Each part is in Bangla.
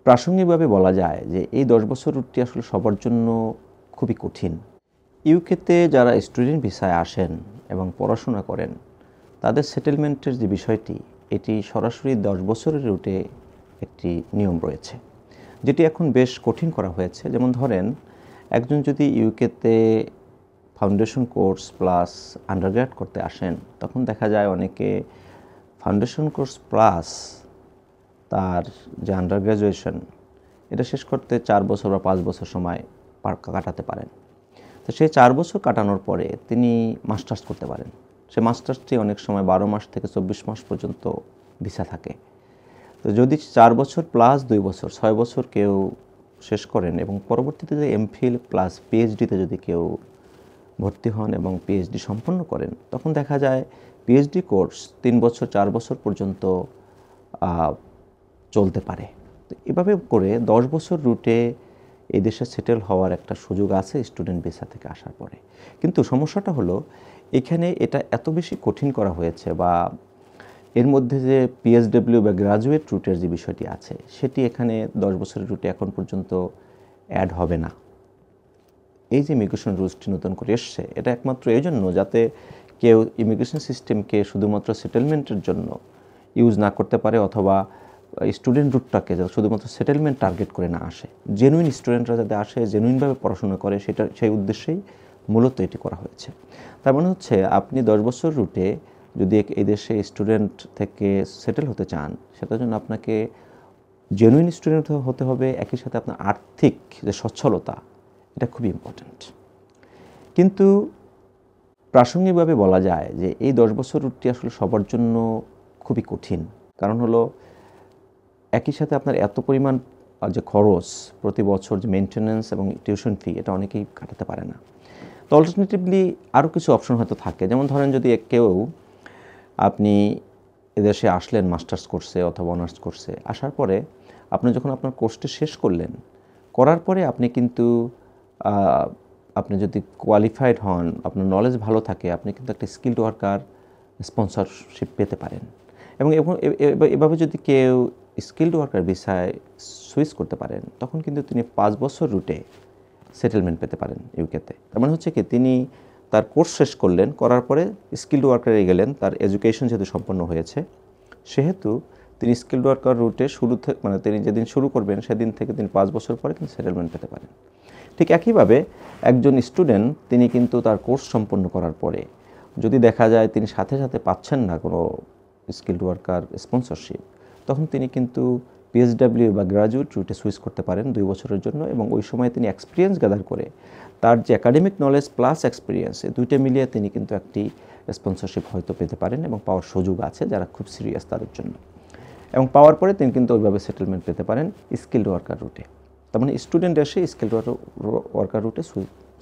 প্রাসঙ্গিকভাবে বলা যায় যে এই 10 বছর রুটটি আসলে সবার জন্য খুবই কঠিন। ইউকেতে যারা স্টুডেন্ট ভিসায় আসেন এবং পড়াশোনা করেন তাদের সেটেলমেন্টের যে বিষয়টি এটি সরাসরি 10 বছরের রুটে একটি নিয়ম রয়েছে, যেটি এখন বেশ কঠিন করা হয়েছে। যেমন ধরেন, একজন যদি ইউকেতে ফাউন্ডেশন কোর্স প্লাস আন্ডারগ্র্যাড করতে আসেন, তখন দেখা যায় অনেকে ফাউন্ডেশন কোর্স প্লাস তার যে আন্ডার গ্র্যাজুয়েশন এটা শেষ করতে 4 বছর বা 5 বছর সময় কাটাতে পারেন। তো সেই 4 বছর কাটানোর পরে তিনি মাস্টার্স করতে পারেন। সে মাস্টার্সটি অনেক সময় 12 মাস থেকে 24 মাস পর্যন্ত ভিসা থাকে। তো যদি 4 বছর প্লাস 2 বছর 6 বছর কেউ শেষ করেন এবং পরবর্তীতে যে এমফিল প্লাস পিএইচডিতে যদি কেউ ভর্তি হন এবং পিএইচডি সম্পন্ন করেন, তখন দেখা যায় পিএইচডি কোর্স 3 বছর 4 বছর পর্যন্ত চলতে পারে। তো এভাবে করে 10 বছর রুটে এই দেশে সেটেল হওয়ার একটা সুযোগ আছে স্টুডেন্ট ভিসা থেকে আসার পরে। কিন্তু সমস্যাটা হলো এখানে এটা এত বেশি কঠিন করা হয়েছে, বা এর মধ্যে যে পিএসডব্লিউ বা গ্রাজুয়েট রুটের যে বিষয়টি আছে সেটি এখানে 10 বছরের রুটে এখন পর্যন্ত অ্যাড হবে না। এই যে ইমিগ্রেশন রুলসটি নতুন করে এসছে, এটা একমাত্র এই জন্য যাতে কেউ ইমিগ্রেশন সিস্টেমকে শুধুমাত্র সেটেলমেন্টের জন্য ইউজ না করতে পারে, অথবা স্টুডেন্ট রুটটাকে শুধুমাত্র সেটেলমেন্ট টার্গেট করে না আসে। জেনুইন স্টুডেন্টরা যাতে আসে, জেনুইনভাবে পড়াশোনা করে, সেই উদ্দেশ্যেই মূলত এটি করা হয়েছে। তার মানে হচ্ছে আপনি 10 বছর রুটে যদি এই দেশে স্টুডেন্ট থেকে সেটেল হতে চান, সেটার জন্য আপনাকে জেনুইন স্টুডেন্ট হতে হবে, একই সাথে আপনার আর্থিক যে সচ্ছলতা এটা খুবই ইম্পর্ট্যান্ট। কিন্তু প্রাসঙ্গিকভাবে বলা যায় যে এই 10 বছর রুটটি আসলে সবার জন্য খুবই কঠিন। কারণ হলো একই সাথে আপনার এত পরিমাণ যে খরচ প্রতি বছর, যে মেনটেন্যান্স এবং টিউশন ফি, এটা অনেকেই কাটাতে পারে না। তো অল্টারনেটিভলি আরও কিছু অপশন হয়তো থাকে। যেমন ধরেন, যদি কেউ আপনি এদেশে আসলেন মাস্টার্স কোর্সে অথবা অনার্স কোর্সে, আসার পরে আপনি যখন আপনার কোর্সটি শেষ করলেন, করার পরে আপনি কিন্তু আপনি যদি কোয়ালিফাইড হন, আপনার নলেজ ভালো থাকে, আপনি কিন্তু একটা স্কিলড ওয়ার্কার স্পন্সরশিপ পেতে পারেন। এবং এভাবে যদি কেউ স্কিলড ওয়ার্কার ভিসায় সুইচ করতে পারেন, তখন কিন্তু তিনি 5 বছর রুটে সেটেলমেন্ট পেতে পারেন ইউকেতে। তার মানে হচ্ছে কি, তিনি তার কোর্স শেষ করলেন, করার পরে স্কিলড ওয়ার্কারে গেলেন, তার এডুকেশন যেহেতু সম্পন্ন হয়েছে, সেহেতু তিনি স্কিলড ওয়ার্কার রুটে মানে তিনি যেদিন শুরু করবেন সেদিন থেকে তিনি 5 বছর পরে কিন্তু সেটেলমেন্ট পেতে পারেন। ঠিক একইভাবে একজন স্টুডেন্ট তিনি কিন্তু তার কোর্স সম্পন্ন করার পরে যদি দেখা যায় তিনি সাথে সাথে পাচ্ছেন না কোনো স্কিলড ওয়ার্কার স্পন্সরশিপ, তখন তিনি কিন্তু পিএসডব্লিউ বা গ্রাজুয়েট রুটে সুইচ করতে পারেন 2 বছরের জন্য, এবং ওই সময় তিনি এক্সপিরিয়েন্স গ্যাদার করে তার যে একাডেমিক নলেজ প্লাস এক্সপিরিয়েন্স, এই দুইটা মিলিয়ে তিনি কিন্তু একটি স্পন্সরশিপ হয়তো পেতে পারেন, এবং পাওয়ার সুযোগ আছে যারা খুব সিরিয়াস তাদের জন্য। এবং পাওয়ার পরে তিনি কিন্তু ওইভাবে সেটেলমেন্ট পেতে পারেন স্কিলড ওয়ার্কার রুটে। তার মানে স্টুডেন্ট এসে স্কিলড ওয়ার্কার রুটে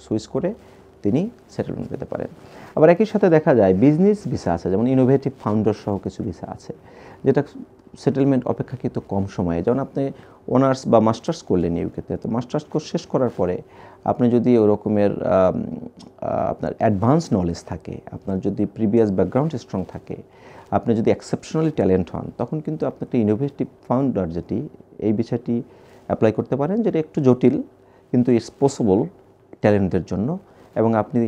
সুইচ করে তিনি সেটেলমেন্ট পেতে পারেন। আবার একই সাথে দেখা যায় বিজনেস ভিসা আছে, যেমন ইনোভেটিভ ফাউন্ডার সহ কিছু ভিসা আছে, যেটা সেটেলমেন্ট অপেক্ষাকৃত কম সময়ে। যেমন আপনি অনার্স বা মাস্টার্স করলেন ইউকেতে, তো মাস্টার্স কোর্স শেষ করার পরে আপনি যদি ওরকমের আপনার অ্যাডভান্স নলেজ থাকে, আপনার যদি প্রিভিয়াস ব্যাকগ্রাউন্ড স্ট্রং থাকে, আপনি যদি এক্সেপশনালি ট্যালেন্ট হন, তখন কিন্তু আপনি একটা ইনোভেটিভ ফাউন্ডার যেটি, এই বিষয়টি অ্যাপ্লাই করতে পারেন, যেটা একটু জটিল কিন্তু ইটস পসিবল ট্যালেন্টের জন্য। এবং আপনি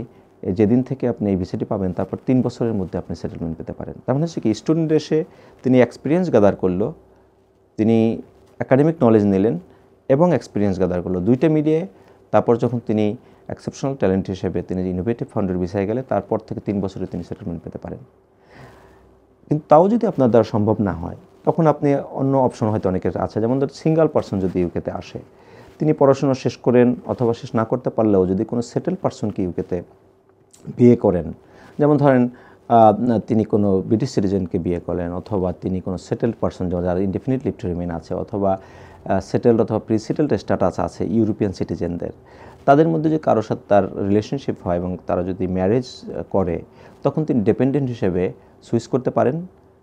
যেদিন থেকে আপনি এই ভিসাটি পাবেন তারপর 3 বছরের মধ্যে আপনি সেটেলমেন্ট পেতে পারেন। তার মানে হচ্ছে কি, স্টুডেন্ট এসে তিনি এক্সপিরিয়েন্স গ্যাদার করলো, তিনি একাডেমিক নলেজ নিলেন এবং এক্সপিরিয়েন্স গ্যাদার করলো, দুইটা মিলিয়ে তারপর যখন তিনি এক্সেপশনাল ট্যালেন্ট হিসেবে তিনি ইনোভেটিভ ফাউন্ডার ভিসায় গেলে তারপর থেকে 3 বছরে তিনি সেটেলমেন্ট পেতে পারেন। কিন্তু তাও যদি আপনার দ্বারা সম্ভব না হয়, তখন আপনি অন্য অপশন হয়তো অনেকের আছে। যেমন ধর, সিঙ্গেল পার্সন যদি ইউকেতে আসে, তিনি পড়াশোনা শেষ করেন অথবা শেষ না করতে পারলেও যদি কোনো সেটেল পার্সনকে ইউকেতে বিয়ে করেন, যেমন ধরেন তিনি কোনো ব্রিটিশ সিটিজেনকে বিয়ে করলেন, অথবা তিনি কোনো সেটেলড পার্সন যারা ইনডেফিনিট লিভ টু রিমেইন আছে, অথবা সেটেলড অথবা প্রি সেটেলড স্ট্যাটাস আছে ইউরোপিয়ান সিটিজেনদের, তাদের মধ্যে যদি কারোর সাথে তার রিলেশনশিপ হয় এবং তারা যদি ম্যারেজ করে, তখন তিনি ডিপেন্ডেন্ট হিসেবে সুইচ করতে পারেন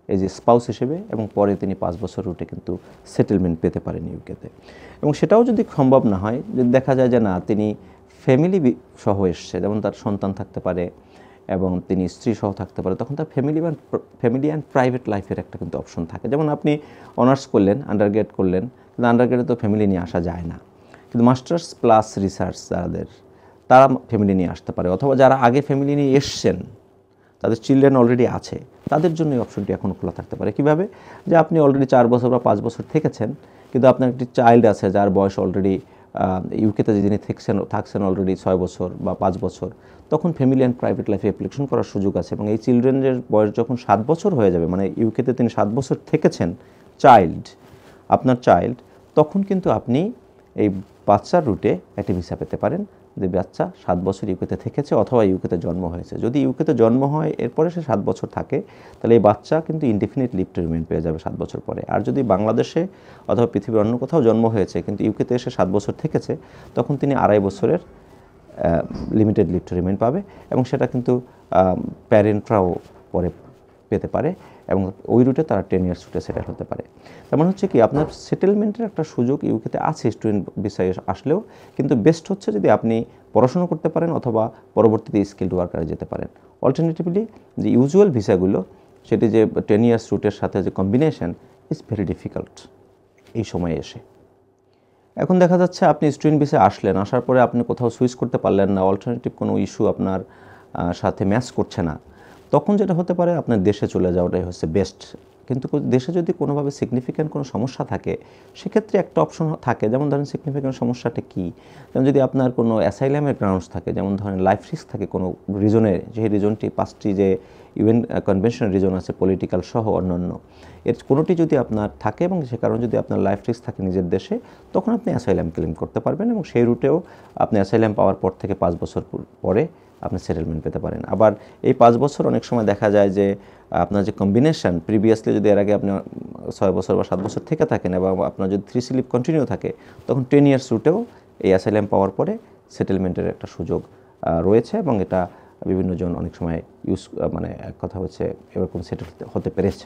এই যে স্পাউস হিসেবে, এবং পরে তিনি 5 বছর রুটে কিন্তু সেটেলমেন্ট পেতে পারেন ইউকেতে। এবং সেটাও যদি সম্ভব না হয়, যদি দেখা যায় যে না, তিনি ফ্যামিলি সহ এসছে, যেমন তার সন্তান থাকতে পারে এবং তিনি স্ত্রী সহ থাকতে পারে, তখন তার ফ্যামিলি অ্যান্ড প্রাইভেট লাইফের একটা কিন্তু অপশন থাকে। যেমন আপনি অনার্স করলেন, আন্ডারগ্রেড করলেন, কিন্তু আন্ডারগ্রেডে তো ফ্যামিলি নিয়ে আসা যায় না। কিন্তু মাস্টার্স প্লাস রিসার্চ যাদের, তারা ফ্যামিলি নিয়ে আসতে পারে, অথবা যারা আগে ফ্যামিলি নিয়ে এসছেন, তাদের চিলড্রেন অলরেডি আছে, তাদের জন্য এই অপশনটি এখন খোলা থাকতে পারে। কীভাবে? যে আপনি অলরেডি 4 বছর বা 5 বছর থেকেছেন, কিন্তু আপনার একটি চাইল্ড আছে যার বয়স অলরেডি ইউকেতে যিনি থাকছেন অলরেডি 6 বছর বা 5 বছর, তখন ফ্যামিলি অ্যান্ড প্রাইভেট লাইফে অ্যাপ্লিকেশন করার সুযোগ আছে। এবং এই চিলড্রেনের বয়স যখন 7 বছর হয়ে যাবে, মানে ইউকেতে তিনি 7 বছর থেকেছেন, আপনার চাইল্ড, তখন কিন্তু আপনি এই বাচ্চার রুটে একটি ভিসা পেতে পারেন, যে বাচ্চা 7 বছর ইউকেতে থেকেছে অথবা ইউকেতে জন্ম হয়েছে। যদি ইউকেতে জন্ম হয় এরপরে সে 7 বছর থাকে, তাহলে এই বাচ্চা কিন্তু ইনডিফিনিট লিভ টু রিমেইন পেয়ে যাবে 7 বছর পরে। আর যদি বাংলাদেশে অথবা পৃথিবীর অন্য কোথাও জন্ম হয়েছে কিন্তু ইউকেতে এসে 7 বছর থেকেছে, তখন তিনি 2.5 বছরের লিমিটেড লিভ টু রিমেইন পাবে, এবং সেটা কিন্তু প্যারেন্টরাও পরে পেতে পারে, এবং ওই রুটে তারা 10 ইয়ার্স রুটে সেটেল হতে পারে। তেমন হচ্ছে কি, আপনার সেটেলমেন্টের একটা সুযোগ ইউকেতে আছে স্টুডেন্ট ভিসায় আসলেও, কিন্তু বেস্ট হচ্ছে যদি আপনি পড়াশোনা করতে পারেন অথবা পরবর্তীতে স্কিলড ওয়ার্কারে যেতে পারেন। অল্টারনেটিভলি যে ইউজুয়াল ভিসাগুলো, সেটি যে 10 ইয়ার্স রুটের সাথে যে কম্বিনেশন ইজ ভেরি ডিফিকাল্ট এই সময়ে এসে। এখন দেখা যাচ্ছে আপনি স্টুডেন্ট ভিসায় আসলেন, আসার পরে আপনি কোথাও সুইচ করতে পারলেন না, অল্টারনেটিভ কোনো ইস্যু আপনার সাথে ম্যাচ করছে না, তখন যেটা হতে পারে আপনার দেশে চলে যাওয়াটাই হচ্ছে বেস্ট। কিন্তু দেশে যদি কোনোভাবে সিগনিফিক্যান্ট কোনো সমস্যা থাকে, সেক্ষেত্রে একটা অপশন থাকে, যেমন ধরেন সিগনিফিক্যান্ট সমস্যাটা কী, যেমন যদি আপনার কোনো অ্যাসাইলামের গ্রাউন্ডস থাকে, যেমন ধরেন লাইফ রিস্ক থাকে কোনো রিজনে, যে রিজনটি 5টি যে ইউএন কনভেনশনাল রিজন আছে, পলিটিক্যাল সহ অন্যান্য, এর কোনোটি যদি আপনার থাকে এবং সে কারণে যদি আপনার লাইফ রিস্ক থাকে নিজের দেশে, তখন আপনি অ্যাসাইলাম ক্লেম করতে পারবেন, এবং সেই রুটেও আপনি অ্যাসাইলাম পাওয়ার পর থেকে 5 বছর পরে আপনি সেটেলমেন্ট পেতে পারেন। আবার এই 5 বছর অনেক সময় দেখা যায় যে আপনার যে কম্বিনেশন প্রিভিয়াসলি যদি এর আগে আপনি 6 বছর বা 7 বছর থেকে থাকেন, এবং আপনার যদি 3C লিভ কন্টিনিউ থাকে, তখন 10 ইয়ার্স রুটেও এই অ্যাসাইলাম পাওয়ার পরে সেটেলমেন্টের একটা সুযোগ রয়েছে, এবং এটা বিভিন্ন জন অনেক সময় মানে এক কথা হচ্ছে এরকম সেটেল হতে পেরেছে।